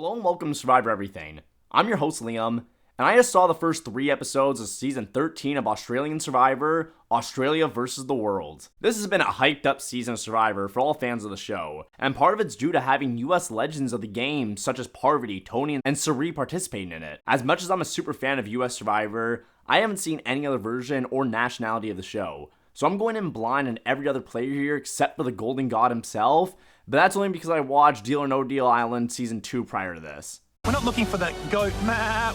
Hello and welcome to Survivor Everything. I'm your host Liam, and I just saw the first 3 episodes of season 13 of Australian Survivor, Australia vs. the World. This has been a hyped up season of Survivor for all fans of the show, and part of it's due to having US legends of the game such as Parvati, Tony, and Cirie participating in it. As much as I'm a super fan of US Survivor, I haven't seen any other version or nationality of the show. So I'm going in blind on every other player here except for the Golden God himself, but that's only because I watched Deal or No Deal Island Season 2 prior to this. We're not looking for the GOAT,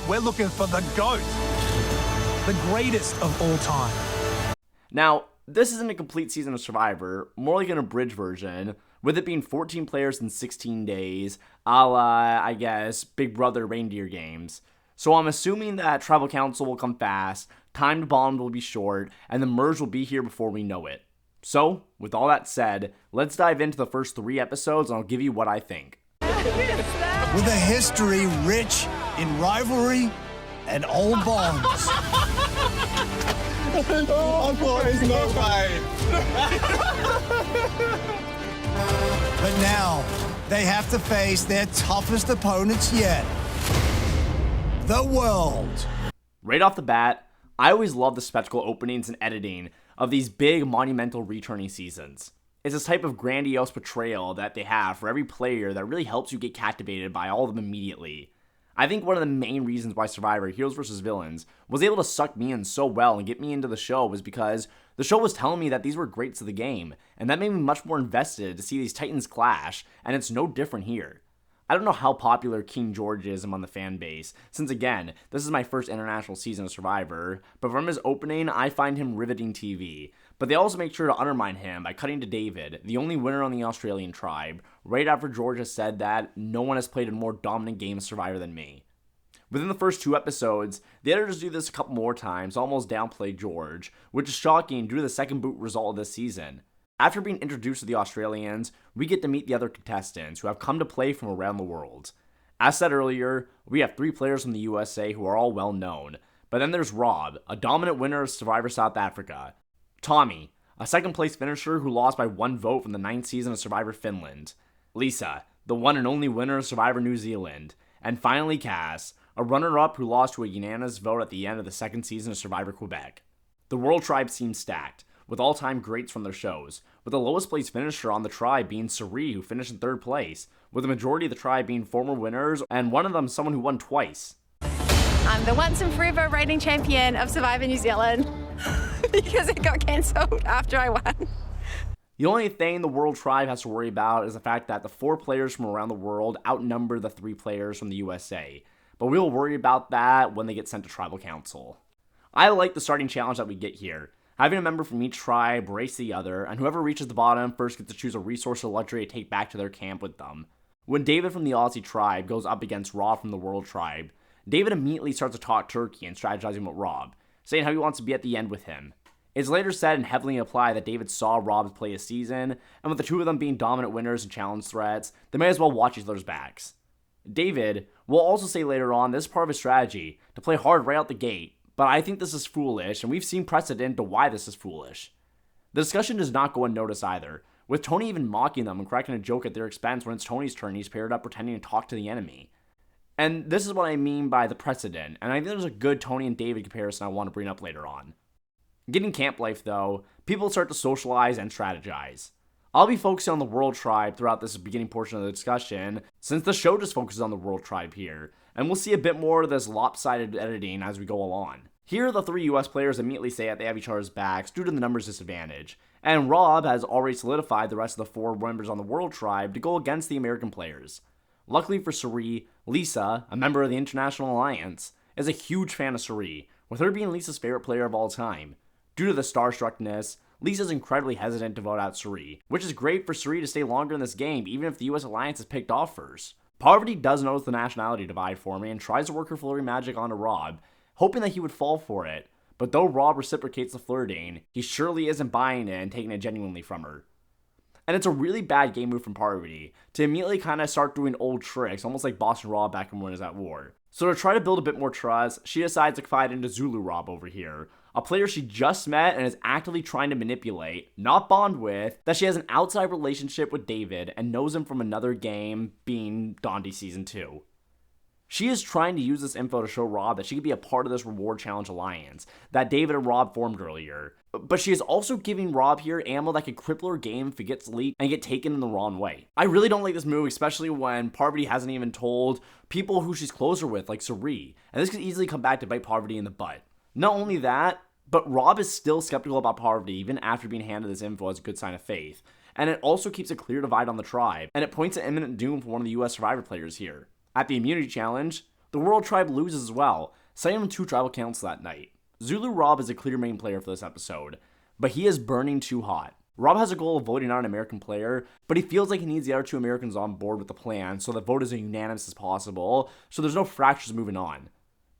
we're looking for the GOAT. The greatest of all time. Now, this isn't a complete season of Survivor, more like an abridged version, with it being 14 players in 16 days, a la, I guess, Big Brother reindeer games. So I'm assuming that Tribal Council will come fast, timed bond will be short, and the merge will be here before we know it. So, with all that said, let's dive into the first 3 episodes and I'll give you what I think. With a history rich in rivalry and old bonds. But now, they have to face their toughest opponents yet. The world. Right off the bat, I always love the spectacle openings and editing of these big monumental returning seasons. It's this type of grandiose portrayal that they have for every player that really helps you get captivated by all of them immediately. I think one of the main reasons why Survivor Heroes vs. Villains was able to suck me in so well and get me into the show was because the show was telling me that these were greats of the game, and that made me much more invested to see these titans clash, and it's no different here. I don't know how popular King George is among the fan base, since again, this is my first international season of Survivor, but from his opening, I find him riveting TV. But they also make sure to undermine him by cutting to David, the only winner on the Australian tribe, right after George has said that no one has played a more dominant game of Survivor than me. Within the first 2 episodes, the editors do this a couple more times to almost downplay George, which is shocking due to the second boot result of this season. After being introduced to the Australians, we get to meet the other contestants who have come to play from around the world. As said earlier, we have 3 players from the USA who are all well known, but then there's Rob, a dominant winner of Survivor South Africa, Tommy, a second place finisher who lost by 1 vote from the 9th season of Survivor Finland, Lisa, the one and only winner of Survivor New Zealand, and finally Cass, a runner-up who lost to a unanimous vote at the end of the 2nd season of Survivor Quebec. The World Tribe seems stacked, with all-time greats from their shows, with the lowest place finisher on the tribe being Cirie, who finished in 3rd place, with the majority of the tribe being former winners, and one of them someone who won twice. I'm the once and forever reigning champion of Survivor New Zealand because it got cancelled after I won. The only thing the World Tribe has to worry about is the fact that the 4 players from around the world outnumber the 3 players from the USA, but we'll worry about that when they get sent to Tribal Council. I like the starting challenge that we get here. Having a member from each tribe race the other, and whoever reaches the bottom first gets to choose a resource or luxury to take back to their camp with them. When David from the Aussie tribe goes up against Rob from the World Tribe, David immediately starts to talk turkey and strategizing with Rob, saying how he wants to be at the end with him. It's later said and heavily implied that David saw Rob play a season, and with the 2 of them being dominant winners and challenge threats, they may as well watch each other's backs. David will also say later on this is part of his strategy, to play hard right out the gate, but I think this is foolish, and we've seen precedent to why this is foolish. The discussion does not go unnoticed either, with Tony even mocking them and cracking a joke at their expense when it's Tony's turn he's paired up pretending to talk to the enemy. And this is what I mean by the precedent, and I think there's a good Tony and David comparison I want to bring up later on. Getting camp life though, people start to socialize and strategize. I'll be focusing on the World Tribe throughout this beginning portion of the discussion, since the show just focuses on the World Tribe here, and we'll see a bit more of this lopsided editing as we go along. Here, the 3 US players immediately say that they have each other's backs due to the numbers disadvantage, and Rob has already solidified the rest of the 4 members on the World Tribe to go against the American players. Luckily for Cirie, Lisa, a member of the International Alliance, is a huge fan of Cirie, with her being Lisa's favorite player of all time. Due to the starstruckness, Lisa's incredibly hesitant to vote out Cirie, which is great for Cirie to stay longer in this game even if the US Alliance is picked off first. Parvati does notice the nationality divide for me and tries to work her flirty magic onto Rob, hoping that he would fall for it, but though Rob reciprocates the flirting, he surely isn't buying it and taking it genuinely from her. And it's a really bad game move from Parvati to immediately kind of start doing old tricks, almost like Boston Rob back when he was at war. So to try to build a bit more trust, she decides to confide into Zulu Rob over here, a player she just met and is actively trying to manipulate, not bond with, that she has an outside relationship with David and knows him from another game, being Dondi Season 2. She is trying to use this info to show Rob that she could be a part of this reward challenge alliance that David and Rob formed earlier. But she is also giving Rob here ammo that could cripple her game if it gets leaked and get taken in the wrong way. I really don't like this move, especially when Parvati hasn't even told people who she's closer with, like Cirie, and this could easily come back to bite Parvati in the butt. Not only that, but Rob is still skeptical about Parvati even after being handed this info as a good sign of faith. And it also keeps a clear divide on the tribe, and it points to imminent doom for one of the US Survivor players here. At the immunity challenge, the World Tribe loses as well, sending them 2 tribal counts that night. Zulu Rob is a clear main player for this episode, but he is burning too hot. Rob has a goal of voting out an American player, but he feels like he needs the other 2 Americans on board with the plan so the vote is as unanimous as possible, so there's no fractures moving on.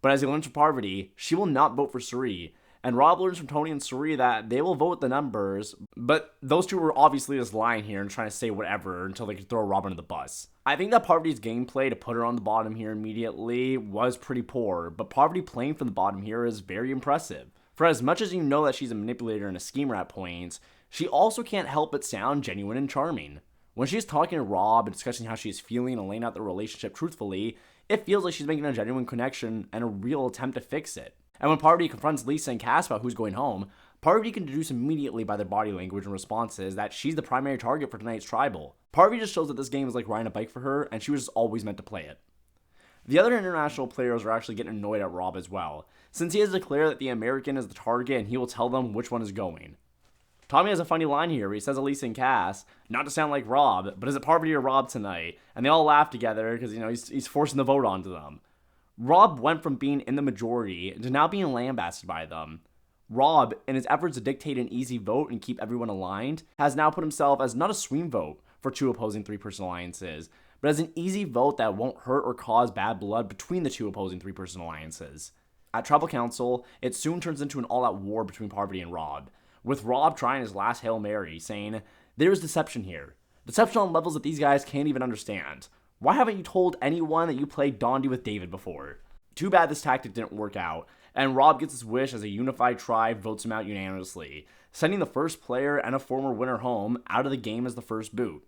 But as he learns from Parvati, she will not vote for Cirie, and Rob learns from Tony and Cirie that they will vote with the numbers, but those 2 were obviously just lying here and trying to say whatever until they could throw Rob under the bus. I think that Parvati's gameplay to put her on the bottom here immediately was pretty poor, but Parvati playing from the bottom here is very impressive. For as much as you know that she's a manipulator and a schemer at points, she also can't help but sound genuine and charming. When she's talking to Rob and discussing how she's feeling and laying out the relationship truthfully, it feels like she's making a genuine connection and a real attempt to fix it. And when Parvati confronts Lisa and Cass about who's going home, Parvati can deduce immediately by their body language and responses that she's the primary target for tonight's tribal. Parvati just shows that this game is like riding a bike for her, and she was just always meant to play it. The other international players are actually getting annoyed at Rob as well, since he has declared that the American is the target and he will tell them which one is going. Tommy has a funny line here where he says to Lisa and Cass, not to sound like Rob, but is it Parvati or Rob tonight? And they all laugh together because, he's forcing the vote onto them. Rob went from being in the majority to now being lambasted by them. Rob, in his efforts to dictate an easy vote and keep everyone aligned, has now put himself as not a swing vote for 2 opposing 3-person alliances, but as an easy vote that won't hurt or cause bad blood between the 2 opposing 3-person alliances. At Tribal Council, it soon turns into an all-out war between Parvati and Rob, with Rob trying his last Hail Mary, saying, "There's deception here. Deception on levels that these guys can't even understand. Why haven't you told anyone that you played Dondi with David before?" Too bad this tactic didn't work out, and Rob gets his wish as a unified tribe votes him out unanimously, sending the first player and a former winner home out of the game as the first boot.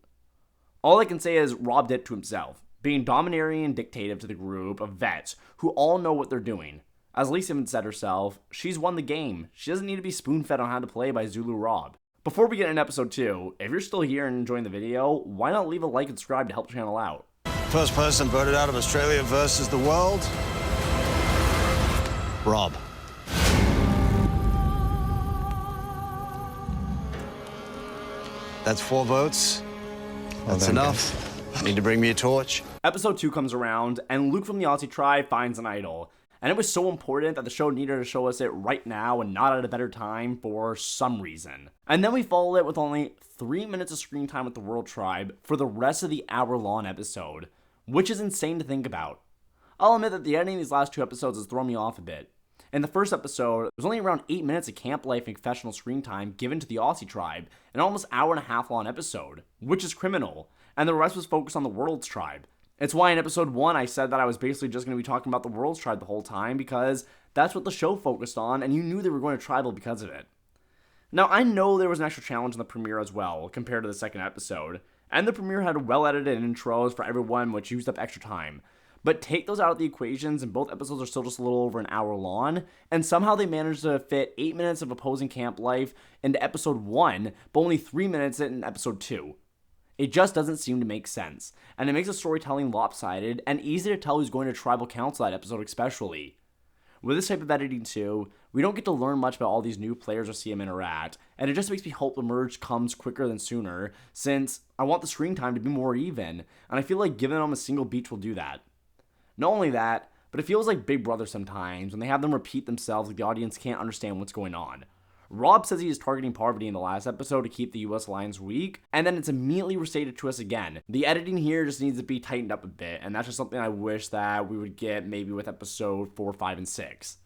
All I can say is Rob did it to himself, being domineering and dictative to the group of vets who all know what they're doing. As Lisa even said herself, she's won the game. She doesn't need to be spoon-fed on how to play by Zulu Rob. Before we get into episode 2, if you're still here and enjoying the video, why not leave a like and subscribe to help the channel out? First person voted out of Australia versus the world, Rob. That's 4 votes. That's enough. Need to bring me a torch. Episode 2 comes around, and Luke from the Aussie tribe finds an idol. And it was so important that the show needed to show us it right now and not at a better time for some reason. And then we follow it with only 3 minutes of screen time with the World Tribe for the rest of the hour-long episode, which is insane to think about. I'll admit that the editing of these last 2 episodes has thrown me off a bit. In the first episode, there was only around 8 minutes of camp life and confessional screen time given to the Aussie tribe, an almost hour-and-a-half long episode, which is criminal, and the rest was focused on the World's tribe. It's why in episode 1 I said that I was basically just going to be talking about the World's tribe the whole time, because that's what the show focused on, and you knew they were going to tribal because of it. Now, I know there was an extra challenge in the premiere as well, compared to the second episode, and the premiere had well-edited intros for everyone, which used up extra time. But take those out of the equations, and both episodes are still just a little over an hour long, and somehow they managed to fit 8 minutes of opposing camp life into episode 1, but only 3 minutes in episode 2. It just doesn't seem to make sense, and it makes the storytelling lopsided and easy to tell who's going to tribal council that episode especially. With this type of editing too, we don't get to learn much about all these new players or see them interact, and it just makes me hope the merge comes quicker than sooner, since I want the screen time to be more even, and I feel like giving them a single beach will do that. Not only that, but it feels like Big Brother sometimes when they have them repeat themselves like the audience can't understand what's going on. Rob says he is targeting Parvati in the last episode to keep the US alliance weak, and then it's immediately restated to us again. The editing here just needs to be tightened up a bit, and that's just something I wish that we would get maybe with episode 4, 5, and 6.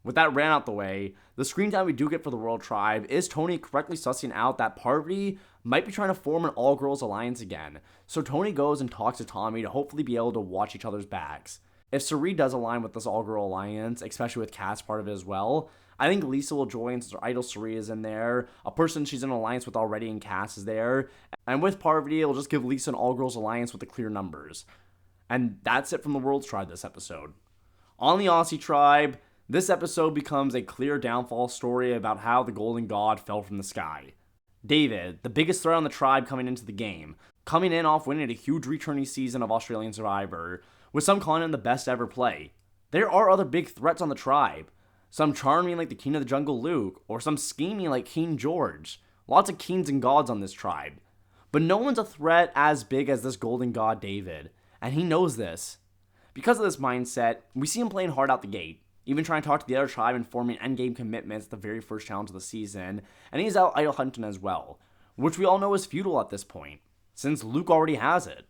With that ran out the way, the screen time we do get for the World Tribe is Tony correctly sussing out that Parvati might be trying to form an all-girls alliance again, so Tony goes and talks to Tommy to hopefully be able to watch each other's backs. If Cirie does align with this all-girl alliance, especially with Cass part of it as well, I think Lisa will join since her idol Cirie is in there, a person she's in an alliance with already and Cass is there, and with Parvati, it'll just give Lisa an all-girls alliance with the clear numbers. And that's it from the World's Tribe this episode. On the Aussie Tribe, this episode becomes a clear downfall story about how the Golden God fell from the sky. David, the biggest threat on the tribe coming into the game, coming in off winning a huge returning season of Australian Survivor, with some calling him the best ever play. There are other big threats on the tribe. Some charming like the King of the Jungle Luke, or some scheming like King George. Lots of kings and gods on this tribe. But no one's a threat as big as this Golden God David, and he knows this. Because of this mindset, we see him playing hard out the gate, even trying to talk to the other tribe and forming endgame commitments at the very first challenge of the season, and he's out idol hunting as well, which we all know is futile at this point, since Luke already has it.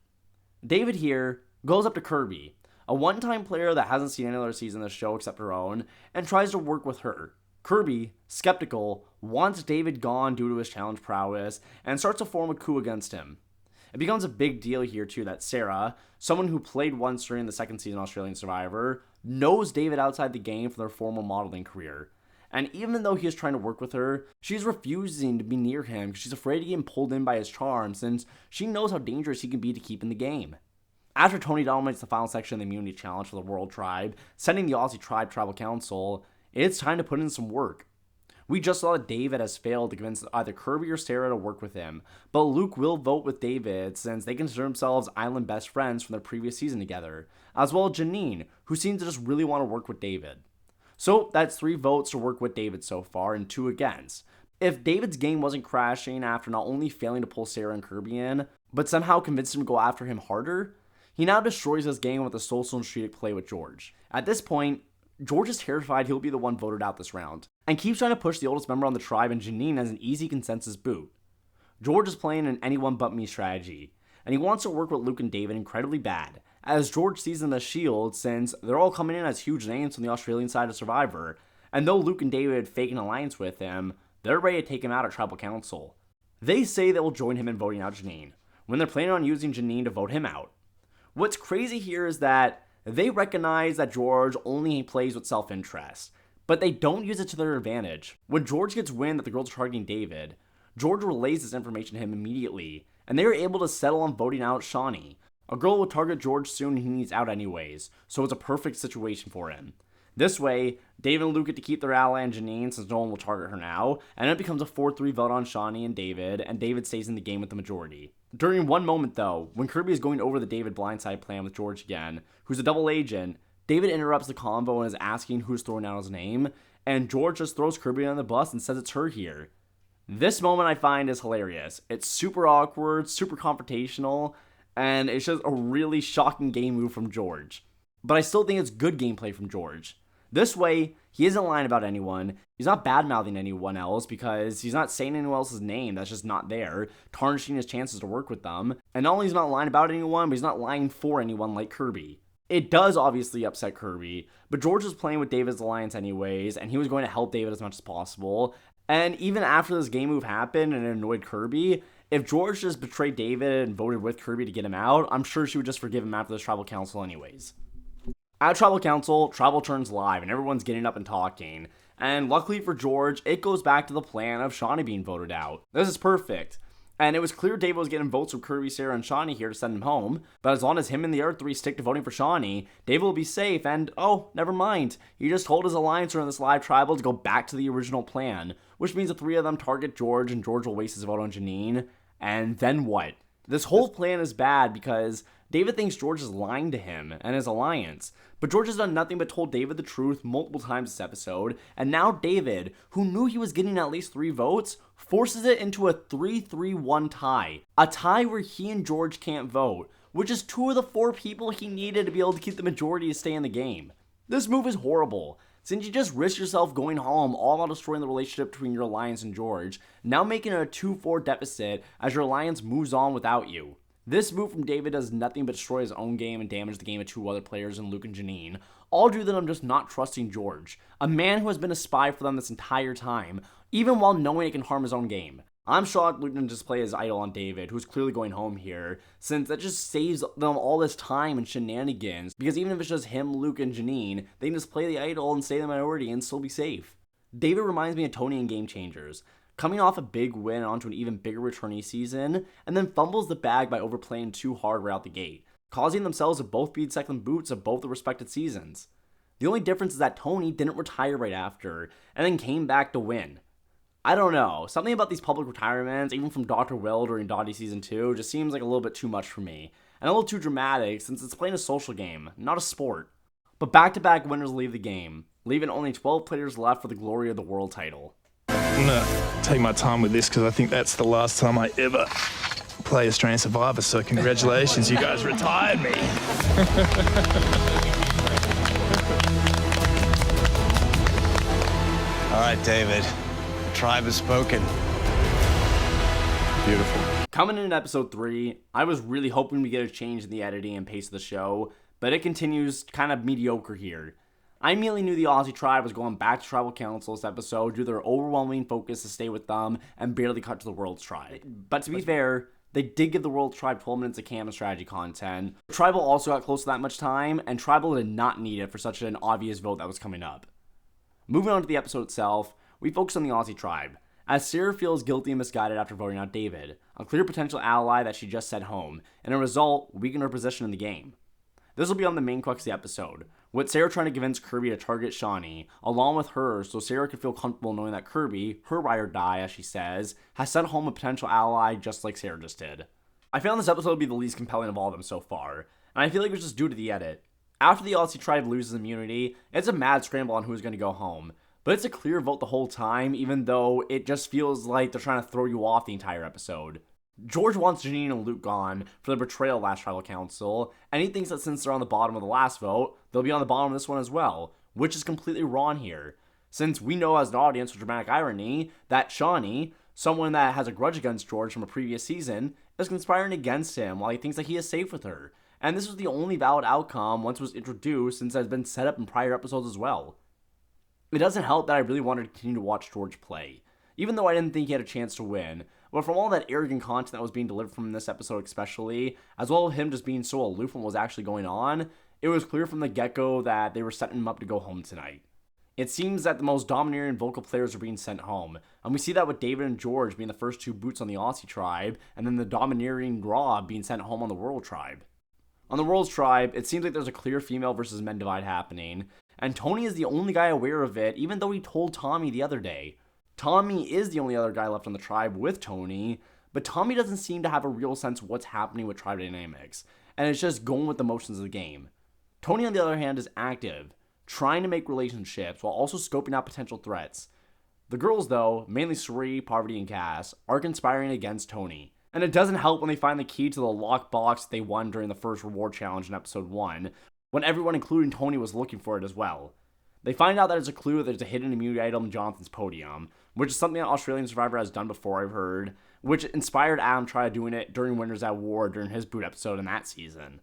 David here goes up to Kirby, a one-time player that hasn't seen any other season of the show except her own, and tries to work with her. Kirby, skeptical, wants David gone due to his challenge prowess, and starts to form a coup against him. It becomes a big deal here too that Sarah, someone who played once during the second season Australian Survivor, knows David outside the game from their former modeling career. And even though he is trying to work with her, she's refusing to be near him because she's afraid of getting pulled in by his charm since she knows how dangerous he can be to keep in the game. After Tony dominates the final section of the Immunity Challenge for the World Tribe, sending the Aussie Tribe Tribal Council, it's time to put in some work. We just saw that David has failed to convince either Kirby or Sarah to work with him, but Luke will vote with David since they consider themselves island best friends from their previous season together, as well as Janine, who seems to just really want to work with David. So that's 3 votes to work with David so far and 2 against. If David's game wasn't crashing after not only failing to pull Sarah and Kirby in, but somehow convinced him to go after him harder, he now destroys his game with a social and strategic play with George. At this point, George is terrified he'll be the one voted out this round, and keeps trying to push the oldest member on the tribe and Janine as an easy consensus boot. George is playing an anyone but me strategy, and he wants to work with Luke and David incredibly bad, as George sees them as shields since they're all coming in as huge names from the Australian side of Survivor, and though Luke and David fake an alliance with him, they're ready to take him out at Tribal Council. They say they will join him in voting out Janine, when they're planning on using Janine to vote him out. What's crazy here is that they recognize that George only plays with self-interest, but they don't use it to their advantage. When George gets wind that the girls are targeting David, George relays this information to him immediately, and they are able to settle on voting out Shawnee. A girl will target George soon and he needs out anyways, so it's a perfect situation for him. This way, David and Luke get to keep their ally and Janine since no one will target her now, and it becomes a 4-3 vote on Shawnee and David stays in the game with the majority. During one moment though, when Kirby is going over the David blindside plan with George again, who's a double agent, David interrupts the convo and is asking who's throwing out his name, and George just throws Kirby on the bus and says it's her here. This moment I find is hilarious. It's super awkward, super confrontational, and it's just a really shocking game move from George. But I still think it's good gameplay from George. This way, he isn't lying about anyone, he's not bad-mouthing anyone else because he's not saying anyone else's name that's just not there, tarnishing his chances to work with them, and not only is he not lying about anyone, but he's not lying for anyone like Kirby. It does obviously upset Kirby, but George was playing with David's alliance anyways, and he was going to help David as much as possible, and even after this game move happened and it annoyed Kirby, if George just betrayed David and voted with Kirby to get him out, I'm sure she would just forgive him after this Tribal Council anyways. At Tribal Council, Tribal turns live and everyone's getting up and talking, and luckily for George, it goes back to the plan of Shawnee being voted out. This is perfect. And it was clear David was getting votes from Kirby, Sarah, and Shawnee here to send him home, but as long as him and the other 3 stick to voting for Shawnee, David will be safe, and oh, never mind. He just told his alliance during this live tribal to go back to the original plan, which means the 3 of them target George and George will waste his vote on Janine, and then what? This whole plan is bad because David thinks George is lying to him and his alliance, but George has done nothing but told David the truth multiple times this episode, and now David, who knew he was getting at least 3 votes, forces it into a 3-3-1 tie. A tie where he and George can't vote, which is 2 of the 4 people he needed to be able to keep the majority to stay in the game. This move is horrible, since you just risk yourself going home all while destroying the relationship between your alliance and George, now making it a 2-4 deficit as your alliance moves on without you. This move from David does nothing but destroy his own game and damage the game of 2 other players in Luke and Janine, all due to them just not trusting George, a man who has been a spy for them this entire time, even while knowing it can harm his own game. I'm shocked Luke didn't just play his idol on David, who's clearly going home here, since that just saves them all this time and shenanigans, because even if it's just him, Luke, and Janine, they can just play the idol and stay the minority and still be safe. David reminds me of Tony in Game Changers, coming off a big win onto an even bigger returnee season, and then fumbles the bag by overplaying too hard right out the gate. causing themselves to both be second boots of both the respected seasons. The only difference is that Tony didn't retire right after, and then came back to win. I don't know, something about these public retirements, even from Dr. Will during Dottie Season 2, just seems like a little bit too much for me, and a little too dramatic since it's playing a social game, not a sport. But back-to-back winners leave the game, leaving only 12 players left for the glory of the world title. I'm going to take my time with this because I think that's the last time I ever play Australian Survivor, so congratulations, you guys retired me. All right, David. The tribe has spoken. Beautiful. Coming in episode 3, I was really hoping we get a change in the editing and pace of the show, but it continues kind of mediocre here. I immediately knew the Aussie tribe was going back to Tribal Council this episode due to their overwhelming focus to stay with them and barely cut to the World's Tribe. But to be fair, they did give the World's Tribe 12 minutes of camp and strategy content. Tribal also got close to that much time, and Tribal did not need it for such an obvious vote that was coming up. Moving on to the episode itself, we focus on the Aussie tribe, as Cirie feels guilty and misguided after voting out David, a clear potential ally that she just sent home, and a result, weakened her position in the game. This will be on the main crux of the episode, with Cirie trying to convince Kirby to target Shawnee, along with her, so Cirie could feel comfortable knowing that Kirby, her ride or die as she says, has sent home a potential ally just like Cirie just did. I found this episode to be the least compelling of all of them so far, and I feel like it was just due to the edit. After the Aussie tribe loses immunity, it's a mad scramble on who's going to go home, but it's a clear vote the whole time, even though it just feels like they're trying to throw you off the entire episode. George wants Janine and Luke gone for the betrayal of last Tribal Council, and he thinks that since they're on the bottom of the last vote, they'll be on the bottom of this one as well, which is completely wrong here, since we know as an audience with dramatic irony that Shawnee, someone that has a grudge against George from a previous season, is conspiring against him while he thinks that he is safe with her, and this was the only valid outcome once it was introduced since it has been set up in prior episodes as well. It doesn't help that I really wanted to continue to watch George play, even though I didn't think he had a chance to win. But from all that arrogant content that was being delivered from this episode especially, as well as him just being so aloof from what was actually going on, it was clear from the get-go that they were setting him up to go home tonight. It seems that the most domineering vocal players are being sent home, and we see that with David and George being the first two boots on the Aussie tribe, and then the domineering Rob being sent home on the World Tribe. On the World's Tribe, it seems like there's a clear female versus men divide happening, and Tony is the only guy aware of it, even though he told Tommy the other day. Tommy is the only other guy left on the tribe with Tony, but Tommy doesn't seem to have a real sense of what's happening with tribe dynamics, and it's just going with the motions of the game. Tony, on the other hand, is active, trying to make relationships while also scoping out potential threats. The girls, though, mainly Cirie, Parvati, and Cass, are conspiring against Tony. And it doesn't help when they find the key to the locked box they won during the first reward challenge in episode 1, when everyone including Tony was looking for it as well. They find out that it's a clue that there's a hidden immunity item in Jonathan's podium, which is something that Australian Survivor has done before, I've heard, which inspired Adam to try doing it during Winners at War during his boot episode in that season.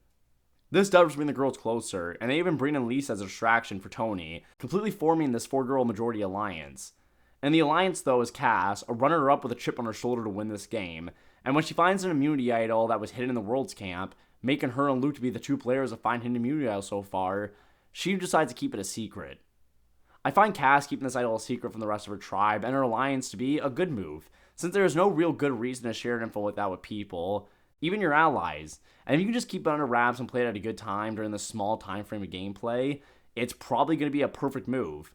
This does bring the girls closer, and they even bring in Lisa as a distraction for Tony, completely forming this 4-girl majority alliance. And the alliance, though, is Cass, a runner-up with a chip on her shoulder to win this game, and when she finds an immunity idol that was hidden in the World's Camp, making her and Luke to be the two players that find hidden immunity idol so far, she decides to keep it a secret. I find Cass keeping this idol a secret from the rest of her tribe and her alliance to be a good move, since there is no real good reason to share info like that with people, even your allies, and if you can just keep it under wraps and play it at a good time during this small time frame of gameplay, it's probably going to be a perfect move.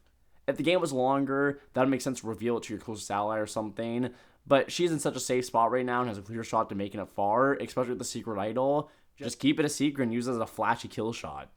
If the game was longer, that would make sense to reveal it to your closest ally or something, but she's in such a safe spot right now and has a clear shot to making it far, especially with the secret idol. Just keep it a secret and use it as a flashy kill shot.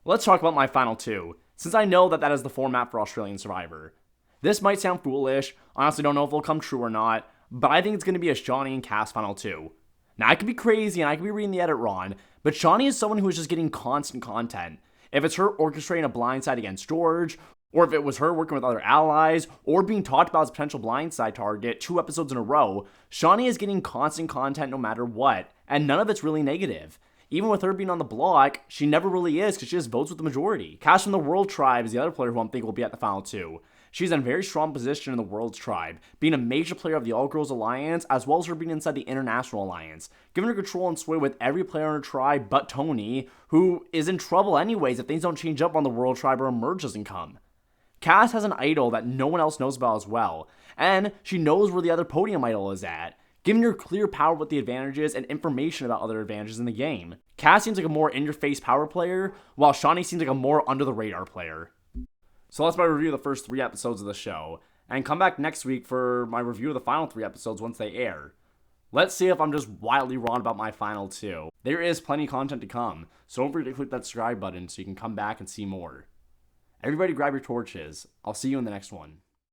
Let's talk about my final two, since I know that is the format for Australian Survivor. This might sound foolish, honestly don't know if it'll come true or not, but I think it's going to be a Shawnee and Cass final two. Now I could be crazy and I could be reading the edit wrong, but Shawnee is someone who is just getting constant content. If it's her orchestrating a blindside against George, or if it was her working with other allies, or being talked about as a potential blindside target 2 episodes in a row, Shawnee is getting constant content no matter what, and none of it's really negative. Even with her being on the block, she never really is because she just votes with the majority. Cass from the World Tribe is the other player who I'm thinking will be at the final 2. She's in a very strong position in the World's Tribe, being a major player of the All Girls Alliance, as well as her being inside the International Alliance, giving her control and sway with every player in her tribe but Tony, who is in trouble anyways if things don't change up on the World Tribe or a merge doesn't come. Cass has an idol that no one else knows about as well, and she knows where the other podium idol is at. giving your clear power with the advantages and information about other advantages in the game. Cass seems like a more in-your-face power player, while Shawnee seems like a more under-the-radar player. So that's my review of the first 3 episodes of the show, and come back next week for my review of the final 3 episodes once they air. Let's see if I'm just wildly wrong about my final 2. There is plenty of content to come, so don't forget to click that subscribe button so you can come back and see more. Everybody grab your torches. I'll see you in the next one.